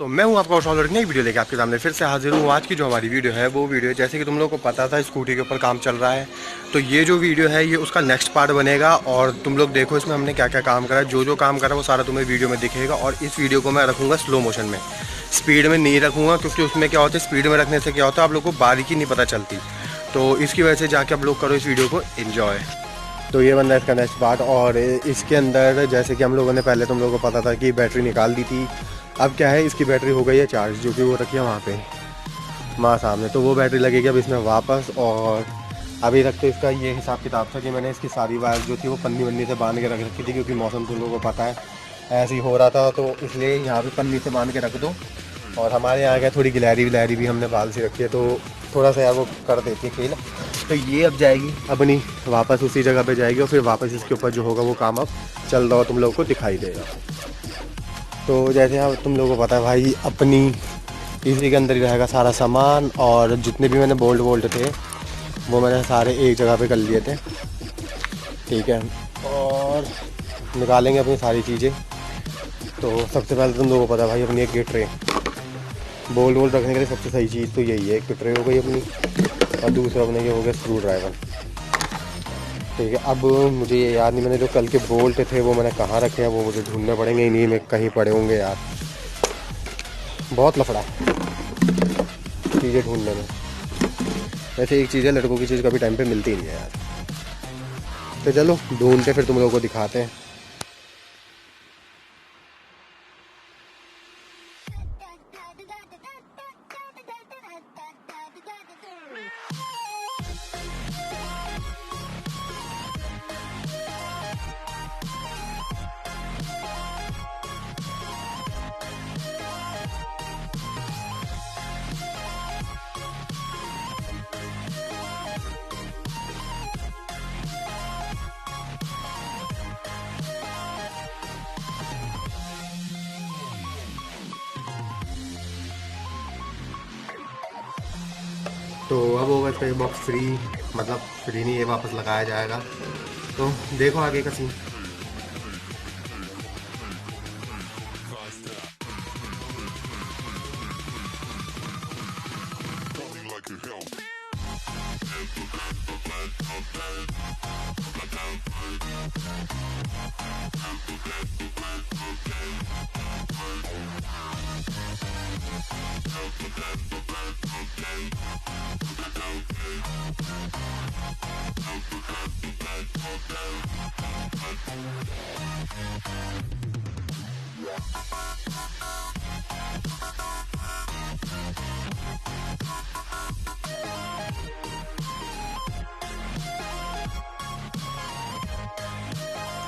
तो मैं हूं आपका और एक नई वीडियो लेके आपके सामने फिर से हाजिर हूं। आज की जो हमारी वीडियो है वो वीडियो जैसे कि तुम लोगों को पता था स्कूटी के ऊपर काम चल रहा है, तो ये जो वीडियो है ये उसका नेक्स्ट पार्ट बनेगा। और तुम लोग देखो इसमें हमने क्या क्या काम करा है, जो जो काम करा वो सारा तुम्हें वीडियो में दिखेगा। और इस वीडियो को मैं रखूँगा स्लो मोशन में, स्पीड में नहीं रखूँगा, क्योंकि उसमें क्या होता है स्पीड में रखने से क्या होता है आप लोग को बारीकी नहीं पता चलती। तो इसकी वजह से जाके आप लोग करो इस वीडियो को इन्जॉय। तो ये बंदा इसका नेक्स्ट पार्ट। और इसके अंदर जैसे कि हम लोगों ने पहले तुम लोगों को पता था कि बैटरी निकाल दी थी, अब क्या है इसकी बैटरी हो गई है चार्ज, जो कि वो रखी है वहाँ पे माँ सामने। तो वो बैटरी लगेगी अब इसमें वापस। और अभी तक तो इसका ये हिसाब किताब था कि मैंने इसकी सारी वायर जो थी वो पन्नी वन्नी से बांध के रख रखी थी, क्योंकि मौसम तुम लोगों को पता है ऐसे ही हो रहा था, तो इसलिए यहाँ पे पन्नी से बांध के रख दो। और हमारे यहाँ क्या थोड़ी गिलहरी विलहरी भी हमने पाल सी रखी है, तो थोड़ा सा यार वो कर देती है खेल। तो ये अब जाएगी अपनी वापस उसी जगह पे जाएगी, और फिर वापस इसके ऊपर जो होगा वो काम अब चल रहा हो तुम लोगों को दिखाई देगा। तो जैसे अब तुम लोगों को पता है भाई अपनी इसी के अंदर ही रहेगा सारा सामान। और जितने भी मैंने बोल्ट वोल्ट थे वो मैंने सारे एक जगह पे कर लिए थे, ठीक है। और निकालेंगे अपनी सारी चीज़ें। तो सबसे पहले तुम लोगों को पता है भाई अपनी एक ये ट्रे, बोल्ट वोल्ट रखने के लिए सबसे सही चीज़ तो यही है। एक तो ट्रे हो गई अपनी, और दूसरा अपने ये हो गया स्क्रू ड्राइवर, ठीक है। अब मुझे ये याद नहीं मैंने जो कल के बोल्ट थे वो मैंने कहाँ रखे हैं, वो मुझे ढूंढने पड़ेंगे, इन्हीं में कहीं पड़े होंगे यार। बहुत लफड़ा है चीज़ें ढूंढने में। वैसे एक चीज़ है, लड़कों की चीज़ कभी टाइम पे मिलती नहीं है यार। तो चलो ढूंढते फिर तुम लोगों को दिखाते हैं। तो अब होगा इसका ये बॉक्स फ्री, मतलब फ्री नहीं, ये वापस लगाया जाएगा। तो देखो आगे का सीन।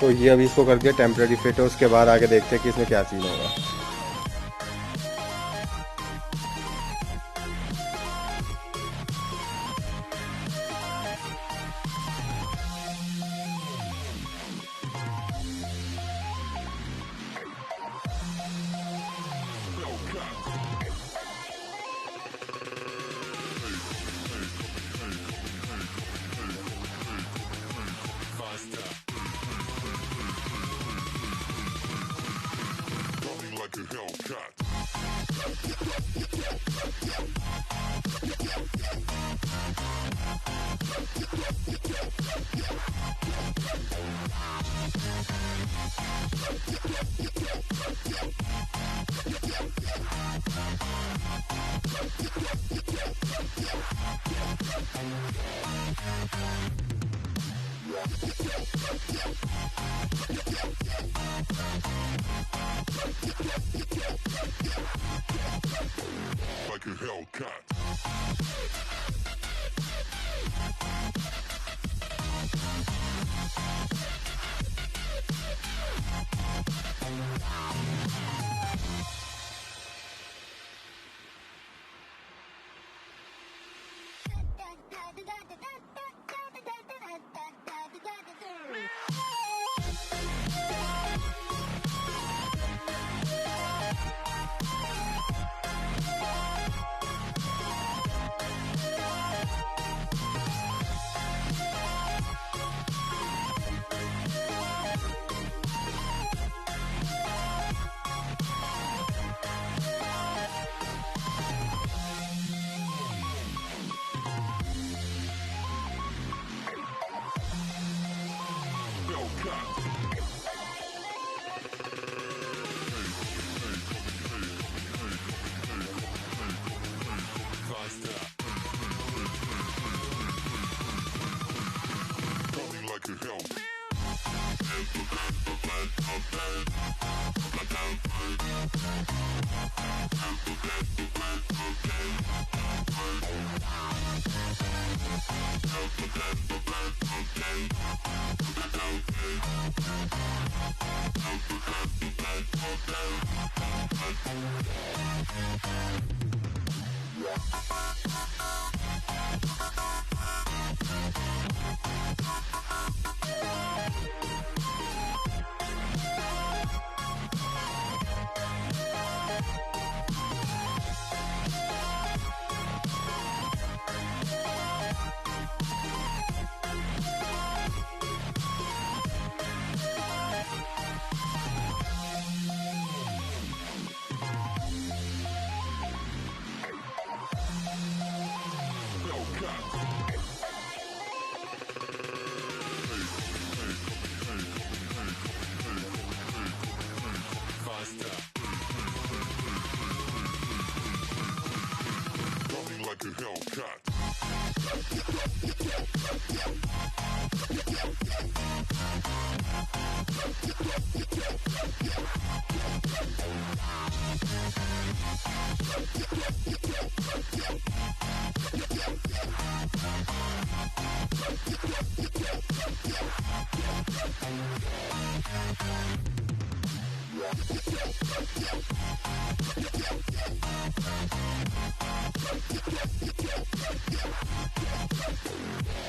तो ये अभी इसको कर दिया टेम्प्रेरी फिट, है उसके बाद आगे देखते हैं कि इसमें क्या सीन होगा। Like a Hellcat.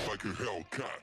Like a Hellcat.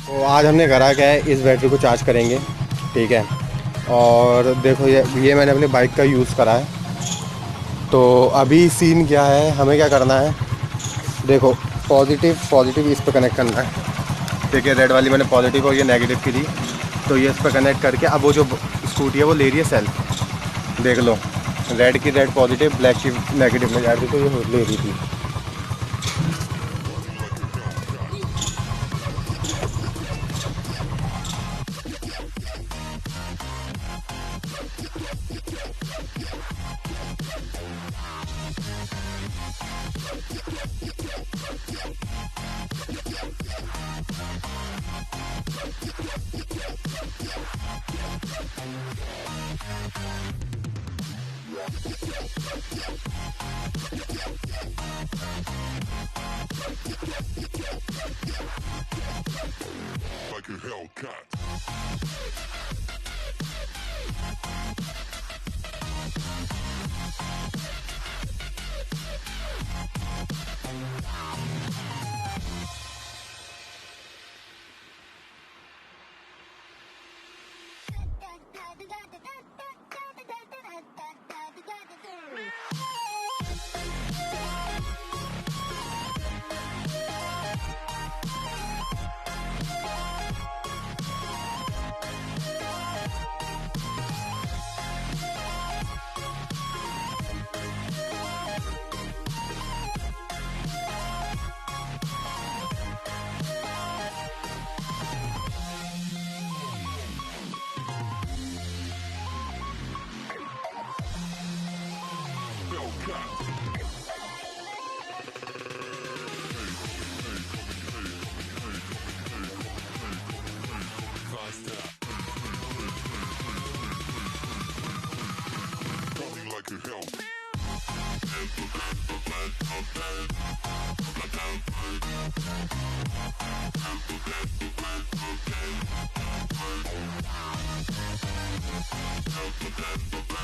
तो आज हमने करा क्या है, इस बैटरी को चार्ज करेंगे, ठीक है। और देखो ये मैंने अपनी बाइक का यूज़ करा है। तो अभी सीन क्या है, हमें क्या करना है, देखो पॉजिटिव इस पर कनेक्ट करना है, ठीक है। रेड वाली मैंने पॉजिटिव और ये नेगेटिव की थी, तो ये इस पर कनेक्ट करके अब वो जो स्कूटी है वो ले रही है सेल्फ, देख लो। रेड की रेड पॉजिटिव, ब्लैक की नेगेटिव में जा रही थी, तो ये ले रही थी। Like a Hellcat.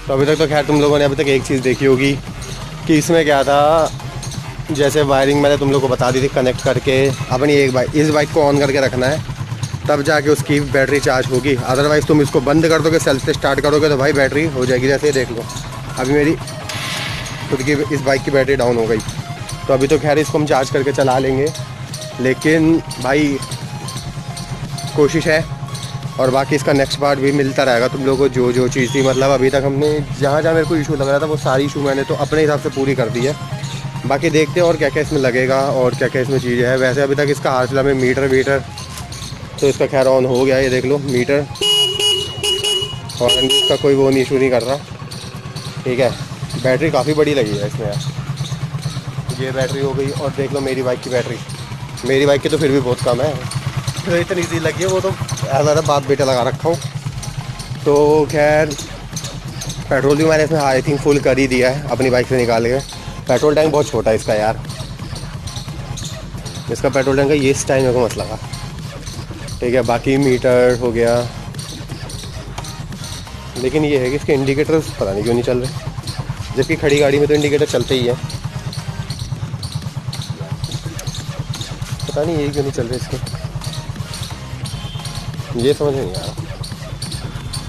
तो अभी तक तो खैर तुम लोगों ने अभी तक एक चीज़ देखी होगी कि इसमें क्या था, जैसे वायरिंग मैंने तुम लोग को बता दी थी, कनेक्ट करके अपनी एक बाइक, इस बाइक को ऑन करके रखना है, तब जाके उसकी बैटरी चार्ज होगी। अदरवाइज़ तुम इसको बंद कर दोगे, सेल्फ से स्टार्ट करोगे तो भाई बैटरी हो जाएगी। जैसे देख लो अभी मेरी खुद की इस बाइक की बैटरी डाउन हो गई, तो अभी तो खैर इसको हम चार्ज करके चला लेंगे, लेकिन भाई कोशिश है। और बाकी इसका नेक्स्ट पार्ट भी मिलता रहेगा तुम लोगों को, जो जो चीज़ थी, मतलब अभी तक हमने जहाँ जहाँ मेरे को इशू लग रहा था वो सारी इशू मैंने तो अपने हिसाब से पूरी कर दी है। बाकी देखते हैं और क्या क्या इसमें लगेगा और क्या क्या इसमें चीज़ें हैं। वैसे अभी तक इसका हाल फिलहाल में मीटर वीटर तो इसका खैर ऑन हो गया, ये देख लो मीटर, और इसका कोई वो नहीं, इशू नहीं कर रहा, ठीक है। बैटरी काफ़ी बड़ी लगी है इसमें यार, ये बैटरी हो गई। और देख लो मेरी बाइक की बैटरी, मेरी बाइक की तो फिर भी बहुत कम है, तो इतनी सी लगी है, वो तो ऐसा बात बेटा लगा रखा हूँ। तो खैर पेट्रोल भी मैंने इसमें आई थिंक फुल कर ही दिया है अपनी बाइक से निकाल के। पेट्रोल टैंक बहुत छोटा है इसका यार, इसका पेट्रोल टैंक का ये इस टाइम मेरे को मत लगा, ठीक है। बाकी मीटर हो गया, लेकिन ये है कि इसके इंडिकेटर्स पता नहीं क्यों नहीं चल रहे, जबकि खड़ी गाड़ी में तो इंडिकेटर चलते ही है, पता नहीं ये क्यों नहीं चल रहे इसके, ये समझ में नहीं आ रहा।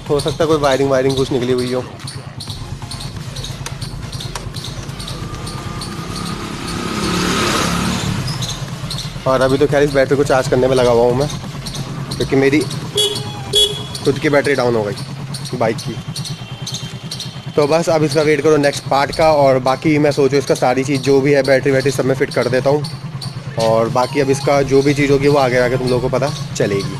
हो सकता है कोई वायरिंग कुछ निकली हुई हो। और अभी तो खैर इस बैटरी को चार्ज करने में लगा हुआ हूँ मैं, क्योंकि मेरी खुद की बैटरी डाउन हो गई बाइक की। तो बस अब इसका वेट करो नेक्स्ट पार्ट का, और बाकी मैं सोचूँ इसका सारी चीज़ जो भी है बैटरी वैटरी सब मैं फिट कर देता हूँ, और बाकी अब इसका जो भी चीज़ होगी वो आगे आके तुम लोगों को पता चलेगी।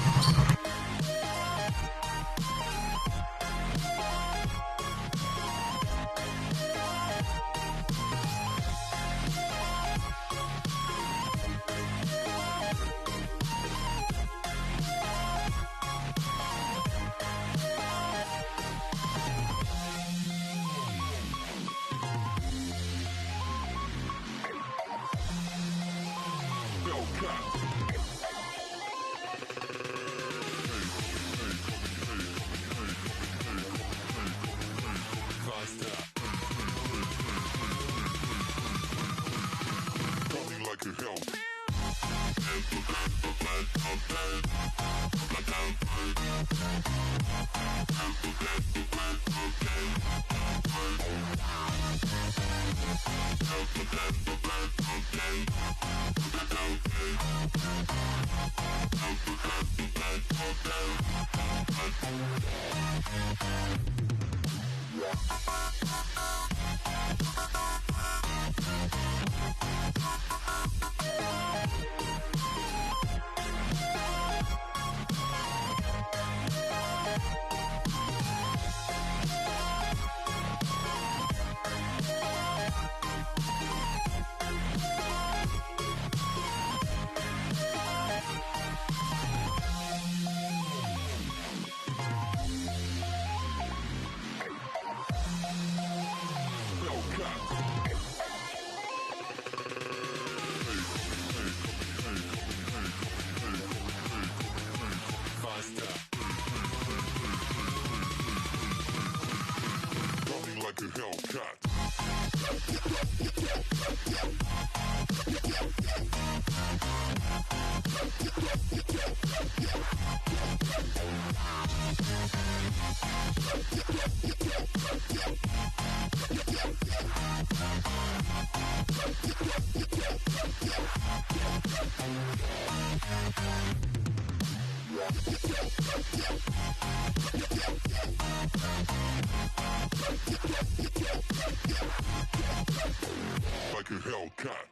Like a Hellcat.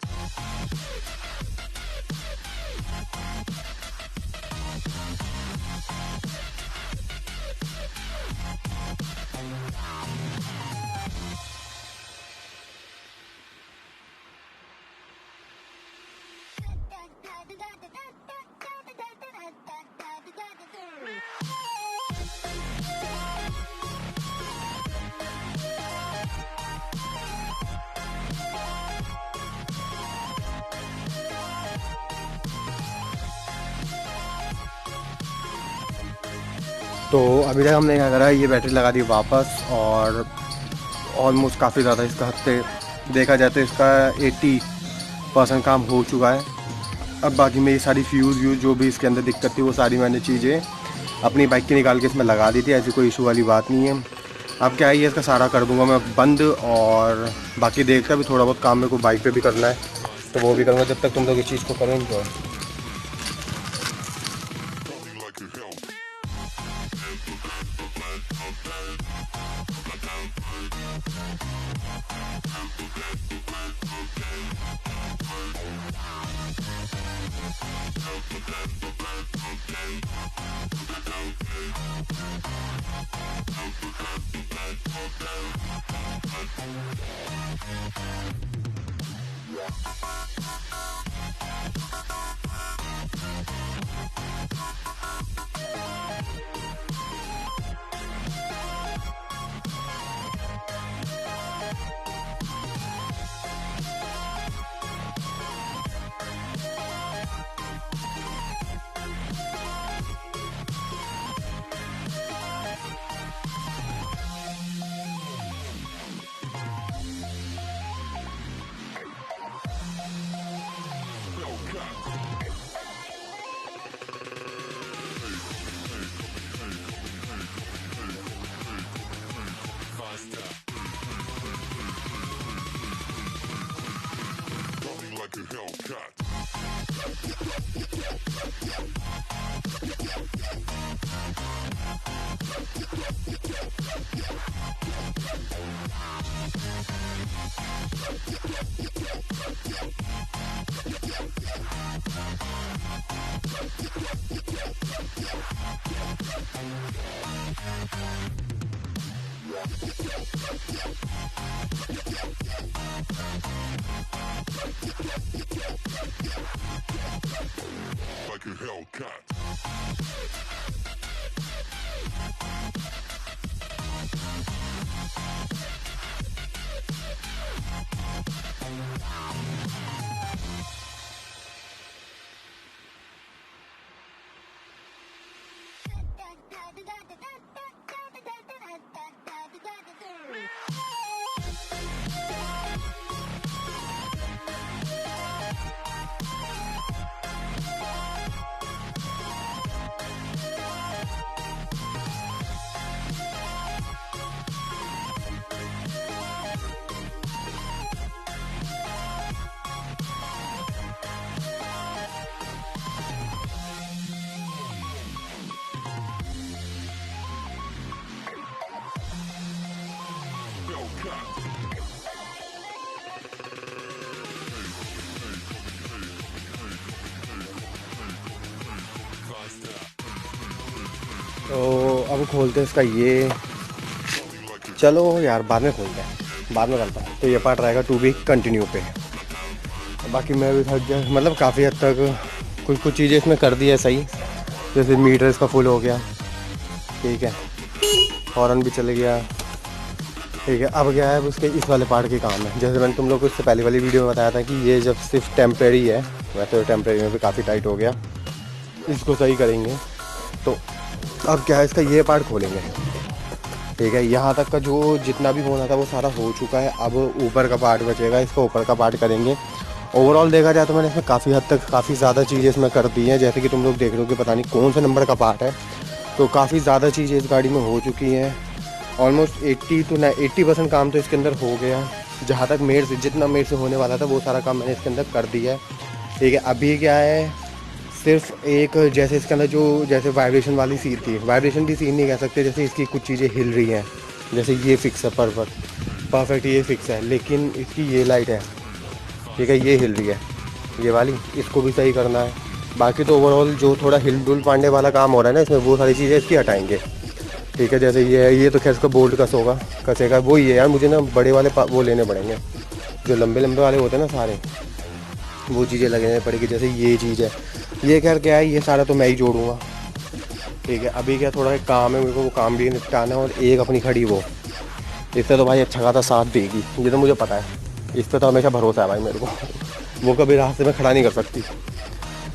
तो अभी तक हमने क्या करा, ये बैटरी लगा दी वापस, और ऑलमोस्ट काफ़ी ज़्यादा इसका हद से देखा जाए तो इसका % काम हो चुका है। अब बाकी मेरी सारी फ्यूज़ व्यूज़ जो भी इसके अंदर दिक्कत थी वो सारी मैंने चीज़ें अपनी बाइक की निकाल के इसमें लगा दी थी। ऐसी कोई इशू वाली बात नहीं है। अब क्या है, इसका सारा कर दूंगा मैं बंद, और बाकी देखकर भी थोड़ा बहुत काम मेरे को बाइक पे भी करना है तो वो भी करूँगा। जब तक तुम लोग इस चीज़ को करो इनको। Like a Hellcat. Like a Hellcat. तो अब खोलते हैं इसका ये, चलो यार बाद में खोलते हैं, बाद में करता हूँ। तो ये पार्ट रहेगा टू बी कंटिन्यू पे। बाकी मैं भी थक गया, मतलब काफ़ी हद तक कुछ चीज़ें इसमें कर दी है सही। जैसे मीटर इसका फुल हो गया, ठीक है, हॉर्न भी चले गया, ठीक है। अब क्या है, उसके इस वाले पार्ट के काम है। जैसे मैंने तुम लोग को इससे पहले वाली वीडियो में बताया था कि ये जब सिर्फ टेम्प्रेरी है, वैसे तो टेम्प्रेरी में भी काफ़ी टाइट हो गया, इसको सही करेंगे। तो अब क्या है, इसका ये पार्ट खोलेंगे, ठीक है। यहाँ तक का जो जितना भी होना था वो सारा हो चुका है। अब ऊपर का पार्ट बचेगा, इसको ऊपर का पार्ट करेंगे। ओवरऑल देखा जाए तो मैंने इसमें काफ़ी हद तक काफ़ी ज़्यादा चीज़ें इसमें कर दी हैं। जैसे कि तुम लोग देख रहे हो कि पता नहीं कौन से नंबर का पार्ट है, तो काफ़ी ज़्यादा चीज़ें इस गाड़ी में हो चुकी हैं। ऑलमोस्ट 80% काम तो इसके अंदर हो गया। जहाँ तक मेरे से जितना मेरे से होने वाला था वो सारा काम मैंने इसके अंदर कर दिया है, ठीक है। अभी क्या है, सिर्फ एक जैसे इसके अंदर जो जैसे वाइब्रेशन वाली सीट थी, वाइब्रेशन की सीट नहीं कह सकते, जैसे इसकी कुछ चीज़ें हिल रही हैं, जैसे ये फिक्स है, परफेक्ट ये फिक्स है, लेकिन इसकी ये लाइट है, ठीक है, ये हिल रही है, ये वाली, इसको भी सही करना है। बाकी तो ओवरऑल जो थोड़ा हिल डुल पांडे वाला काम हो रहा है ना इसमें, वो सारी चीज़ें इसकी हटाएंगे, ठीक है। जैसे ये है, ये तो खैर इसका बोल्ट कसेगा वो ही है यार। मुझे ना बड़े वाले वो लेने पड़ेंगे, जो लंबे लंबे वाले होते हैं ना सारे, वो चीज़ें लगने पड़ेगी। जैसे ये चीज़ है, ये खैर क्या है, ये सारा तो मैं ही जोड़ूंगा, ठीक है। अभी क्या थोड़ा एक काम है मेरे को, वो काम भी निपटाना है। और एक अपनी खड़ी वो, इससे तो भाई अच्छा खासा साथ देगी, ये तो मुझे पता है, इस पर तो हमेशा भरोसा है भाई मेरे को, वो कभी रास्ते में खड़ा नहीं कर सकती।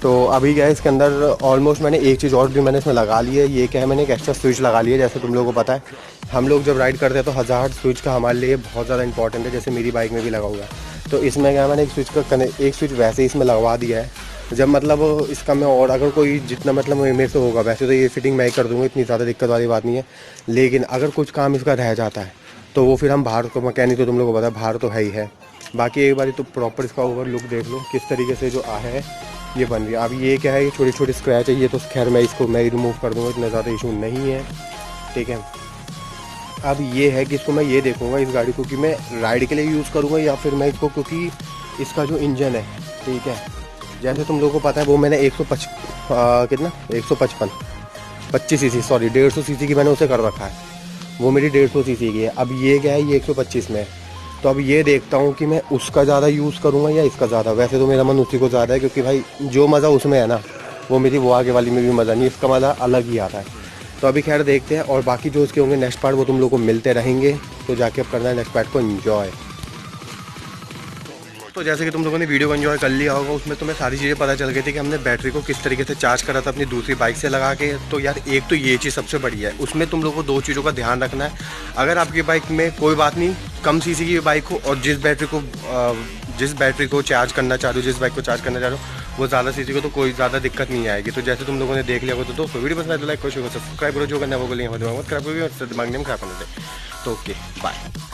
तो अभी क्या है, इसके अंदर ऑलमोस्ट मैंने एक चीज़ और भी मैंने इसमें लगा ली है। ये क्या है, मैंने एक एक्स्ट्रा स्विच लगा लिया है। जैसे तुम लोगों को पता है, हम लोग जब राइड करते हैं तो हज़ार्ड स्विच का हमारे लिए बहुत ज़्यादा इंपॉर्टेंट है। जैसे मेरी बाइक में भी लगा हुआ है, तो इसमें क्या है, मैंने एक स्विच वैसे ही इसमें लगवा दिया है। जब मतलब इसका मैं और अगर कोई जितना मतलब मेरे से होगा, वैसे तो ये फिटिंग मैं ही कर दूँगा, इतनी ज़्यादा दिक्कत वाली बात नहीं है। लेकिन अगर कुछ काम इसका रह जाता है तो वो फिर हम बाहर को, मैकेनिक तो तुम लोगों को पता है बाहर तो है ही है। बाकी एक बार तो प्रॉपर इसका ओवर लुक देख लो किस तरीके से जो है ये बन रही है। अब ये क्या है, ये छोटी छोटी स्क्रैच है, ये तो खैर मैं इसको मैं ही रिमूव कर दूँगा, इतना ज़्यादा इशू नहीं है, ठीक है। अब ये है कि इसको मैं ये देखूँगा इस गाड़ी को कि मैं राइड के लिए यूज़ करूँगा या फिर मैं इसको, क्योंकि इसका जो इंजन है, ठीक है, जैसे तुम लोगों को पता है वो मैंने 125 सीसी, सॉरी 150 सीसी की मैंने उसे कर रखा है, वो मेरी 150 सीसी की है। अब ये क्या है, ये 125 में है। तो अब ये देखता हूँ कि मैं उसका ज़्यादा यूज़ करूँगा या इसका ज़्यादा। वैसे तो मेरा मन उसी को ज़्यादा है, क्योंकि भाई जो मज़ा उसमें है ना, वो मेरी वो आगे वाली में भी मज़ा नहीं, इसका मज़ा अलग ही आता है। तो अभी खैर देखते हैं, और बाकी जो उसके होंगे नेक्स्ट पार्ट वो तुम लोगों को मिलते रहेंगे। तो जाके अब करना है नेक्स्ट पार्ट को एंजॉय। तो जैसे कि तुम लोगों ने वीडियो को एंजॉय कर लिया होगा, उसमें तुम्हें सारी चीज़ें पता चल गई थी कि हमने बैटरी को किस तरीके से चार्ज करा था अपनी दूसरी बाइक से लगा के। तो यार एक तो ये चीज़ सबसे बढ़िया है, उसमें तुम लोगों को दो चीज़ों का ध्यान रखना है। अगर आपकी बाइक में कोई बात नहीं कम सीसी की बाइक हो और जिस बैटरी को चार्ज करना चाह रहे हो, जिस बाइक को चार्ज करना चाह रहे हो वो ज़्यादा सीसी को, तो कोई ज़्यादा दिक्कत नहीं आएगी। तो जैसे तुम लोगों ने देख लिया होगा, तो दोस्तों वीडियो पसंद आए तो लाइक करो, सब्सक्राइब करो, जो करना है वो बोलेंगे, दिमाग में खराब होगी और दिमाग नहीं खराब करना चाहिए। तो ओके बाय।